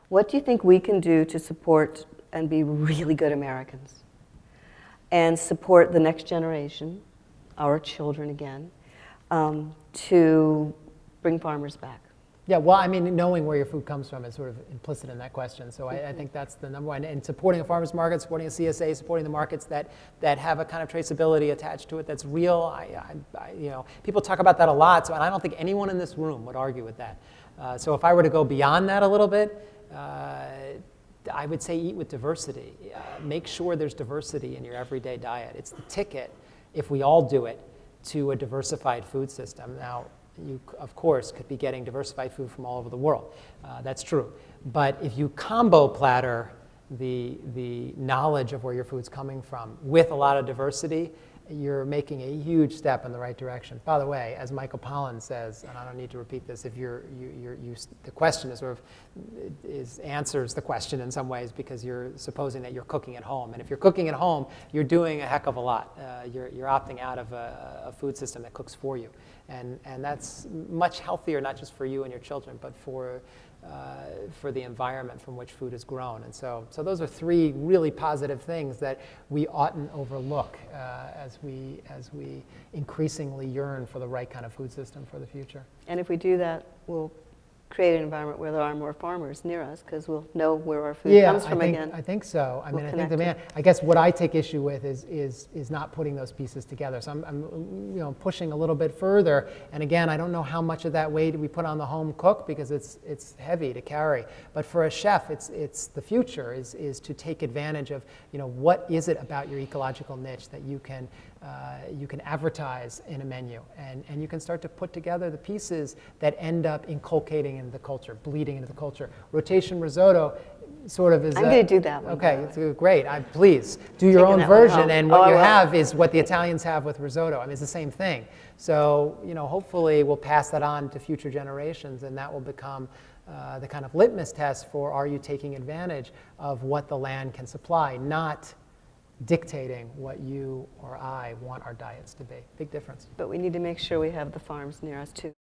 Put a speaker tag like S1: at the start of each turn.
S1: What do you think we can do to support and be really good Americans and support the next generation, our children again, to bring farmers back?
S2: Yeah, well, I mean, knowing where your food comes from is sort of implicit in that question. So I think that's the number one. And supporting a farmer's market, supporting a CSA, supporting the markets that have a kind of traceability attached to it that's real. You know, people talk about that a lot, and I don't think anyone in this room would argue with that. So if I were to go beyond that a little bit, I would say eat with diversity. Make sure there's diversity in your everyday diet. It's the ticket, if we all do it, to a diversified food system. Now, you, of course, could be getting diversified food from all over the world. That's true. But if you combo platter the knowledge of where your food's coming from with a lot of diversity, you're making a huge step in the right direction. By the way, as Michael Pollan says, and I don't need to repeat this, if the question is sort of answers the question in some ways because you're supposing that you're cooking at home. And if you're cooking at home, you're doing a heck of a lot. You're opting out of a food system that cooks for you. And that's much healthier, not just for you and your children, but for the environment from which food is grown. And so those are three really positive things that we oughtn't overlook as we increasingly yearn for the right kind of food system for the future.
S1: And if we do that, we'll create an environment where there are more farmers near us because we'll know where our food comes from again.
S2: I think so. I mean, I think
S1: connect
S2: I guess what I take issue with is not putting those pieces together. So I'm pushing a little bit further. And again, I don't know how much of that weight we put on the home cook because it's heavy to carry. But for a chef, it's the future is to take advantage of, you know, what is it about your ecological niche that you can advertise in a menu, and you can start to put together the pieces that end up inculcating into the culture, bleeding into the culture. Rotation risotto sort of is.
S1: I'm going to do that one.
S2: Okay, it's great. Please do your own version, and what you have is what the Italians have with risotto. I mean, it's the same thing. So, you know, hopefully we'll pass that on to future generations, and that will become the kind of litmus test for, are you taking advantage of what the land can supply, not dictating what you or I want our diets to be. Big difference.
S1: But we need to make sure we have the farms near us too.